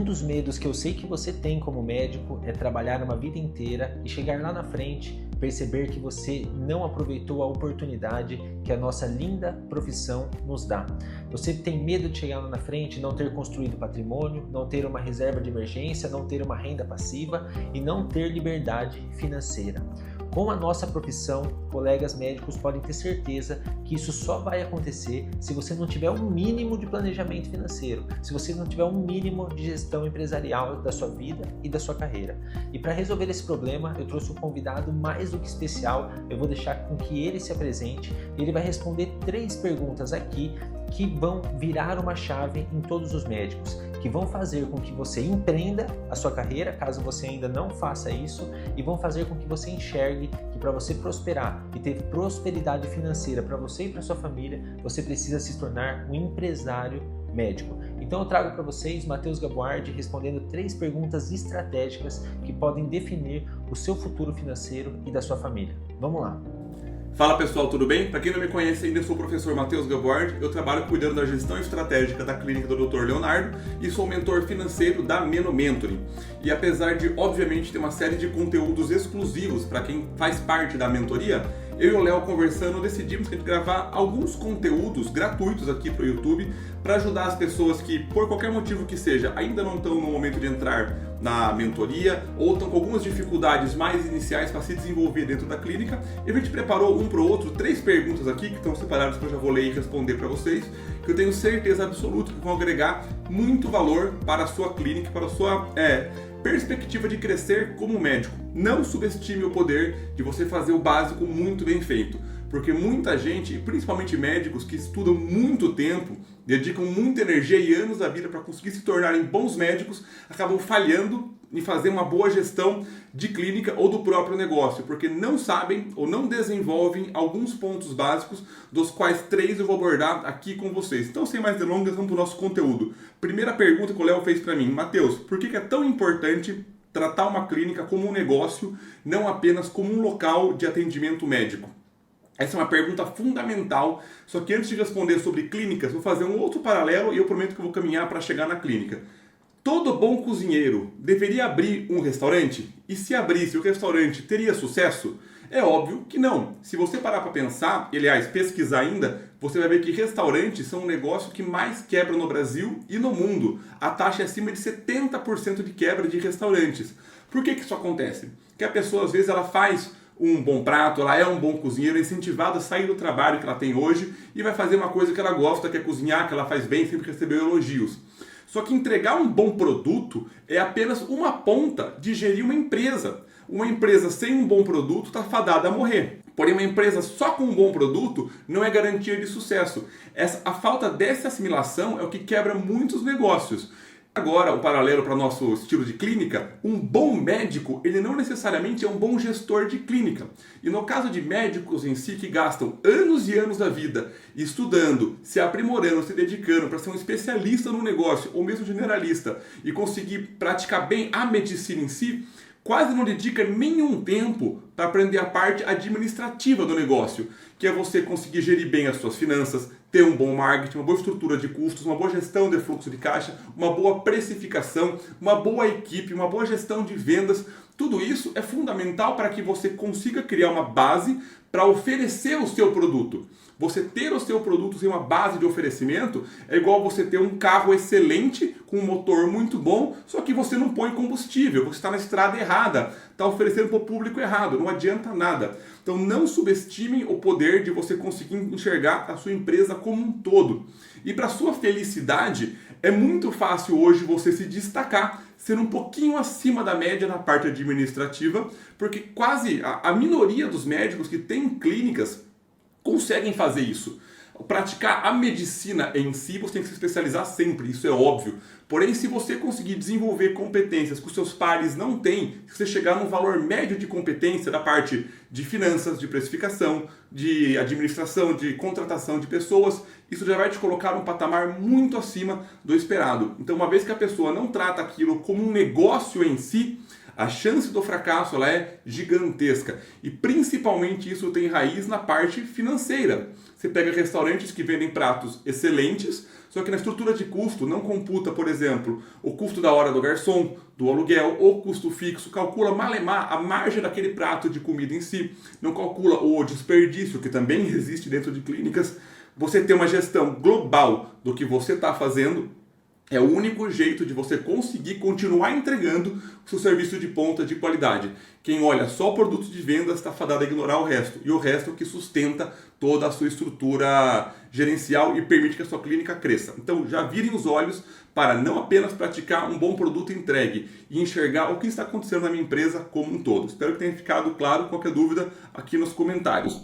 dos medos que eu sei que você tem como médico é trabalhar uma vida inteira e chegar lá na frente, perceber que você não aproveitou a oportunidade que a nossa linda profissão nos dá. Você tem medo de chegar lá na frente, não ter construído patrimônio, não ter uma reserva de emergência, não ter uma renda passiva e não ter liberdade financeira. Com a nossa profissão, colegas médicos podem ter certeza que isso só vai acontecer se você não tiver um mínimo de planejamento financeiro, se você não tiver um mínimo de gestão empresarial da sua vida e da sua carreira. E para resolver esse problema, eu trouxe um convidado mais do que especial. Eu vou deixar com que ele se apresente e ele vai responder 3 perguntas aqui que vão virar uma chave em todos os médicos, que vão fazer com que você empreenda a sua carreira, caso você ainda não faça isso, e vão fazer com que você enxergue que para você prosperar e ter prosperidade financeira para você e para sua família, você precisa se tornar um empresário médico. Então eu trago para vocês Matheus Gabuardi respondendo 3 perguntas estratégicas que podem definir o seu futuro financeiro e da sua família. Vamos lá! Fala pessoal, tudo bem? Para quem não me conhece ainda, eu sou o professor Matheus Gabuardi, eu trabalho cuidando da gestão estratégica da clínica do Dr. Leonardo e sou mentor financeiro da Meno Mentoring. E apesar de, obviamente, ter uma série de conteúdos exclusivos para quem faz parte da mentoria, eu e o Léo conversando decidimos gravar alguns conteúdos gratuitos aqui para o YouTube para ajudar as pessoas que, por qualquer motivo que seja, ainda não estão no momento de entrar na mentoria ou estão com algumas dificuldades mais iniciais para se desenvolver dentro da clínica. E a gente preparou um para o outro 3 perguntas aqui que estão separadas que eu já vou ler e responder para vocês, que eu tenho certeza absoluta que vão agregar muito valor para a sua clínica, para a sua perspectiva de crescer como médico. Não subestime o poder de você fazer o básico muito bem feito, porque muita gente, principalmente médicos que estudam muito tempo, dedicam muita energia e anos da vida para conseguir se tornarem bons médicos, acabam falhando em fazer uma boa gestão de clínica ou do próprio negócio, porque não sabem ou não desenvolvem alguns pontos básicos, dos quais 3 eu vou abordar aqui com vocês. Então, sem mais delongas, vamos para o nosso conteúdo. Primeira pergunta que o Léo fez para mim: Matheus, por que é tão importante tratar uma clínica como um negócio, não apenas como um local de atendimento médico? Essa é uma pergunta fundamental, só que antes de responder sobre clínicas, vou fazer um outro paralelo e eu prometo que eu vou caminhar para chegar na clínica. Todo bom cozinheiro deveria abrir um restaurante? E se abrisse o restaurante, teria sucesso? É óbvio que não. Se você parar para pensar, e aliás, pesquisar ainda, você vai ver que restaurantes são um negócio que mais quebra no Brasil e no mundo. A taxa é acima de 70% de quebra de restaurantes. Por que isso acontece? Porque a pessoa, às vezes, ela faz um bom prato, ela é um bom cozinheiro, é incentivada a sair do trabalho que ela tem hoje e vai fazer uma coisa que ela gosta, que é cozinhar, que ela faz bem, sempre recebeu elogios. Só que entregar um bom produto é apenas uma ponta de gerir uma empresa. Uma empresa sem um bom produto está fadada a morrer. Porém, uma empresa só com um bom produto não é garantia de sucesso. A falta dessa assimilação é o que quebra muitos negócios. Agora, o paralelo para o nosso estilo de clínica: um bom médico, ele não necessariamente é um bom gestor de clínica. E no caso de médicos em si que gastam anos e anos da vida estudando, se aprimorando, se dedicando para ser um especialista no negócio ou mesmo generalista e conseguir praticar bem a medicina em si, quase não dedica nenhum tempo para aprender a parte administrativa do negócio, que é você conseguir gerir bem as suas finanças, ter um bom marketing, uma boa estrutura de custos, uma boa gestão de fluxo de caixa, uma boa precificação, uma boa equipe, uma boa gestão de vendas. Tudo isso é fundamental para que você consiga criar uma base para oferecer o seu produto. Você ter o seu produto sem uma base de oferecimento é igual você ter um carro excelente, com um motor muito bom, só que você não põe combustível, você está na estrada errada, está oferecendo para o público errado, não adianta nada. Então não subestimem o poder de você conseguir enxergar a sua empresa como um todo. E para sua felicidade, é muito fácil hoje você se destacar, ser um pouquinho acima da média na parte administrativa, porque quase a minoria dos médicos que têm clínicas conseguem fazer isso. Praticar a medicina em si, você tem que se especializar sempre, isso é óbvio. Porém, se você conseguir desenvolver competências que os seus pares não têm, se você chegar num valor médio de competência da parte de finanças, de precificação, de administração, de contratação de pessoas, isso já vai te colocar num patamar muito acima do esperado. Então, uma vez que a pessoa não trata aquilo como um negócio em si, a chance do fracasso ela é gigantesca. E principalmente isso tem raiz na parte financeira. Você pega restaurantes que vendem pratos excelentes, só que na estrutura de custo não computa, por exemplo, o custo da hora do garçom, do aluguel ou custo fixo, calcula malemar a margem daquele prato de comida em si, não calcula o desperdício, que também existe dentro de clínicas. Você ter uma gestão global do que você está fazendo é o único jeito de você conseguir continuar entregando o seu serviço de ponta de qualidade. Quem olha só produtos de vendas está fadado a ignorar o resto. E o resto é o que sustenta toda a sua estrutura gerencial e permite que a sua clínica cresça. Então já virem os olhos para não apenas praticar um bom produto entregue e enxergar o que está acontecendo na minha empresa como um todo. Espero que tenha ficado claro. Qualquer dúvida aqui nos comentários.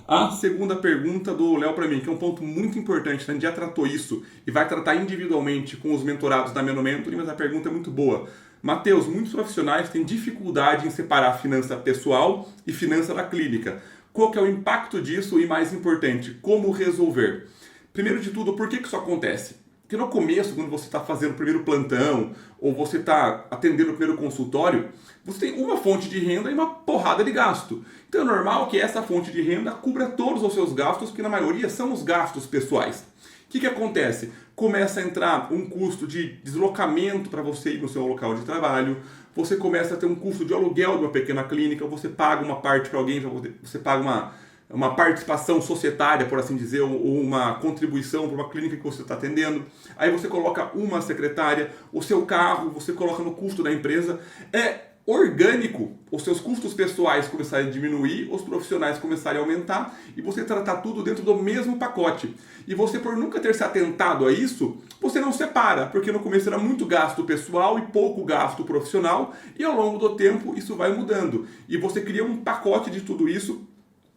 A segunda pergunta do Léo para mim, que é um ponto muito importante, a gente já tratou isso e vai tratar individualmente com os mentorados da Menomentoring, mas a pergunta é muito boa. Matheus, muitos profissionais têm dificuldade em separar a finança pessoal e finança da clínica. Qual que é o impacto disso e, mais importante, como resolver? Primeiro de tudo, por que isso acontece? Porque no começo, quando você está fazendo o primeiro plantão ou você está atendendo o primeiro consultório, você tem uma fonte de renda e uma porrada de gasto. Então é normal que essa fonte de renda cubra todos os seus gastos, que na maioria são os gastos pessoais. O que acontece? Começa a entrar um custo de deslocamento para você ir no seu local de trabalho, você começa a ter um custo de aluguel de uma pequena clínica, você paga uma parte para alguém, você paga uma participação societária, por assim dizer, ou uma contribuição para uma clínica que você está atendendo. Aí você coloca uma secretária, o seu carro, você coloca no custo da empresa. É orgânico os seus custos pessoais começarem a diminuir, os profissionais começarem a aumentar e você tratar tudo dentro do mesmo pacote. E você, por nunca ter se atentado a isso, você não separa, porque no começo era muito gasto pessoal e pouco gasto profissional, e ao longo do tempo isso vai mudando. E você cria um pacote de tudo isso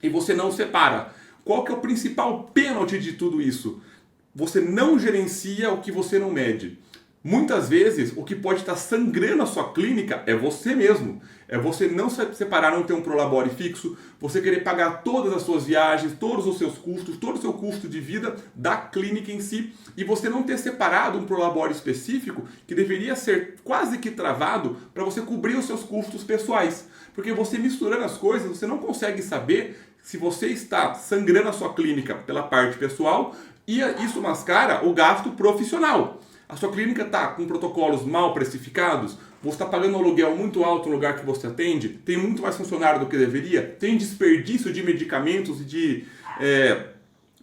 e você não separa. Qual que é o principal pênalti de tudo isso? Você não gerencia o que você não mede. Muitas vezes, o que pode estar sangrando a sua clínica é você mesmo. É você não separar, não ter um prolabore fixo, você querer pagar todas as suas viagens, todos os seus custos, todo o seu custo de vida da clínica em si, e você não ter separado um prolabore específico que deveria ser quase que travado para você cobrir os seus custos pessoais. Porque você misturando as coisas, você não consegue saber se você está sangrando a sua clínica pela parte pessoal e isso mascara o gasto profissional. A sua clínica está com protocolos mal precificados, você está pagando um aluguel muito alto no lugar que você atende, tem muito mais funcionário do que deveria, tem desperdício de medicamentos e de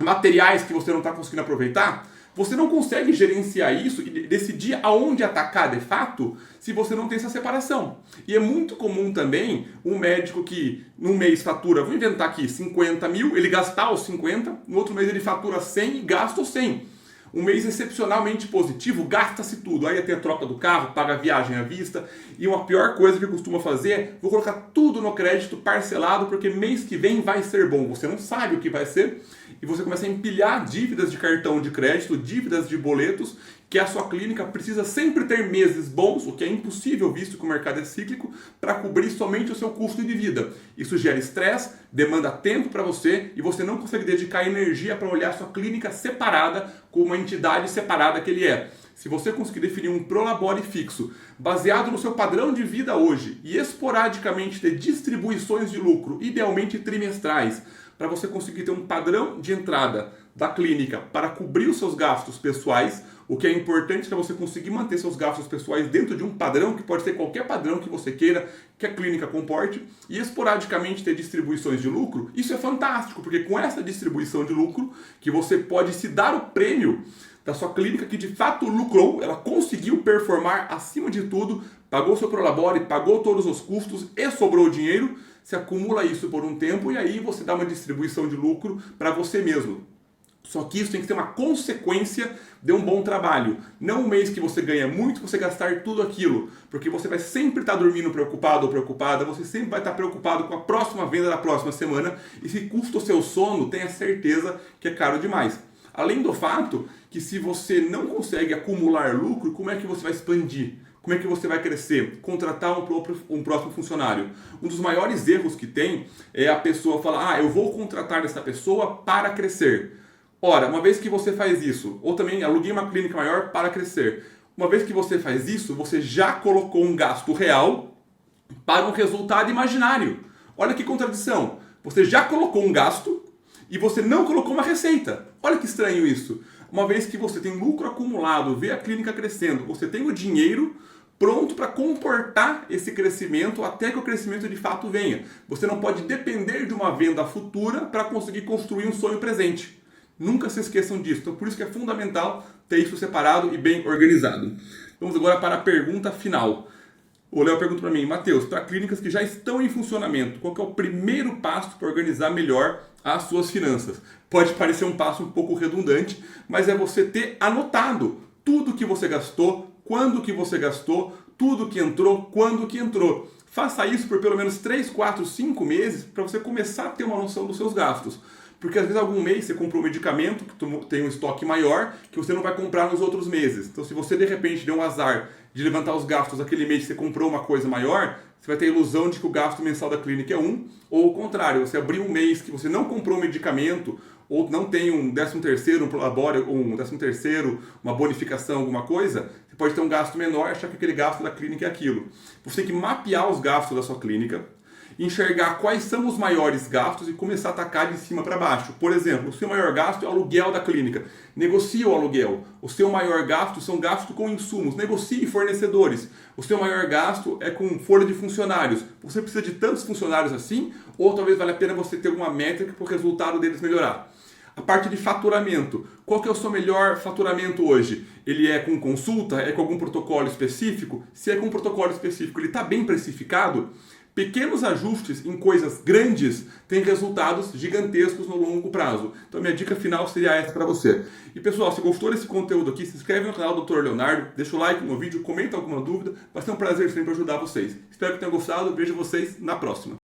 materiais que você não está conseguindo aproveitar. Você não consegue gerenciar isso e decidir aonde atacar de fato se você não tem essa separação. E é muito comum também um médico que num mês fatura, vou inventar aqui, 50 mil, ele gastar os 50, no outro mês ele fatura 100 e gasta os 100. Um mês excepcionalmente positivo, gasta-se tudo. Aí tem a troca do carro, paga a viagem à vista. E uma pior coisa que eu costumo fazer é, vou colocar tudo no crédito parcelado, porque mês que vem vai ser bom. Você não sabe o que vai ser. E você começa a empilhar dívidas de cartão de crédito, dívidas de boletos, que a sua clínica precisa sempre ter meses bons, o que é impossível visto que o mercado é cíclico, para cobrir somente o seu custo de vida. Isso gera estresse, demanda tempo para você e você não consegue dedicar energia para olhar a sua clínica separada, como uma entidade separada que ele é. Se você conseguir definir um prolabore fixo, baseado no seu padrão de vida hoje, e esporadicamente ter distribuições de lucro, idealmente trimestrais, para você conseguir ter um padrão de entrada da clínica para cobrir os seus gastos pessoais, o que é importante para você conseguir manter seus gastos pessoais dentro de um padrão, que pode ser qualquer padrão que você queira, que a clínica comporte, e esporadicamente ter distribuições de lucro. Isso é fantástico, porque com essa distribuição de lucro, que você pode se dar o prêmio da sua clínica que de fato lucrou, ela conseguiu performar acima de tudo, pagou seu prolabore, pagou todos os custos e sobrou dinheiro, se acumula isso por um tempo e aí você dá uma distribuição de lucro para você mesmo. Só que isso tem que ter uma consequência de um bom trabalho. Não um mês que você ganha muito, você gastar tudo aquilo. Porque você vai sempre estar dormindo preocupado ou preocupada, você sempre vai estar preocupado com a próxima venda da próxima semana, e se custa o seu sono, tenha certeza que é caro demais. Além do fato que se você não consegue acumular lucro, como é que você vai expandir? Como é que você vai crescer? Contratar um próximo funcionário. Um dos maiores erros que tem é a pessoa falar, eu vou contratar essa pessoa para crescer. Ora, uma vez que você faz isso, ou também aluguei uma clínica maior para crescer. Uma vez que você faz isso, você já colocou um gasto real para um resultado imaginário. Olha que contradição. Você já colocou um gasto e você não colocou uma receita. Olha que estranho isso. Uma vez que você tem lucro acumulado, vê a clínica crescendo, você tem o dinheiro pronto para comportar esse crescimento até que o crescimento de fato venha. Você não pode depender de uma venda futura para conseguir construir um sonho presente. Nunca se esqueçam disso. Então, por isso que é fundamental ter isso separado e bem organizado. Vamos agora para a pergunta final. O Léo pergunta para mim, Matheus, para clínicas que já estão em funcionamento, qual que é o primeiro passo para organizar melhor as suas finanças? Pode parecer um passo um pouco redundante, mas é você ter anotado tudo que você gastou, quando que você gastou, tudo que entrou, quando que entrou. Faça isso por pelo menos 3, 4, 5 meses para você começar a ter uma noção dos seus gastos. Porque às vezes algum mês você comprou um medicamento que tem um estoque maior que você não vai comprar nos outros meses. Então se você de repente deu um azar de levantar os gastos daquele mês que você comprou uma coisa maior, você vai ter a ilusão de que o gasto mensal da clínica é 1, ou o contrário, você abriu um mês que você não comprou um medicamento ou não tem um 13º, um prolabore, um 13º, uma bonificação, alguma coisa, você pode ter um gasto menor e achar que aquele gasto da clínica é aquilo. Você tem que mapear os gastos da sua clínica, enxergar quais são os maiores gastos e começar a atacar de cima para baixo. Por exemplo, o seu maior gasto é o aluguel da clínica. Negocie o aluguel. O seu maior gasto são gastos com insumos. Negocie fornecedores. O seu maior gasto é com folha de funcionários. Você precisa de tantos funcionários assim? Ou talvez valha a pena você ter uma métrica para o resultado deles melhorar. A parte de faturamento. Qual que é o seu melhor faturamento hoje? Ele é com consulta? É com algum protocolo específico? Se é com um protocolo específico, ele está bem precificado? Pequenos ajustes em coisas grandes têm resultados gigantescos no longo prazo. Então, minha dica final seria essa para você. E pessoal, se gostou desse conteúdo aqui, se inscreve no canal do Dr. Leonardo, deixa o like no vídeo, comenta alguma dúvida, vai ser um prazer sempre ajudar vocês. Espero que tenham gostado, vejo vocês na próxima.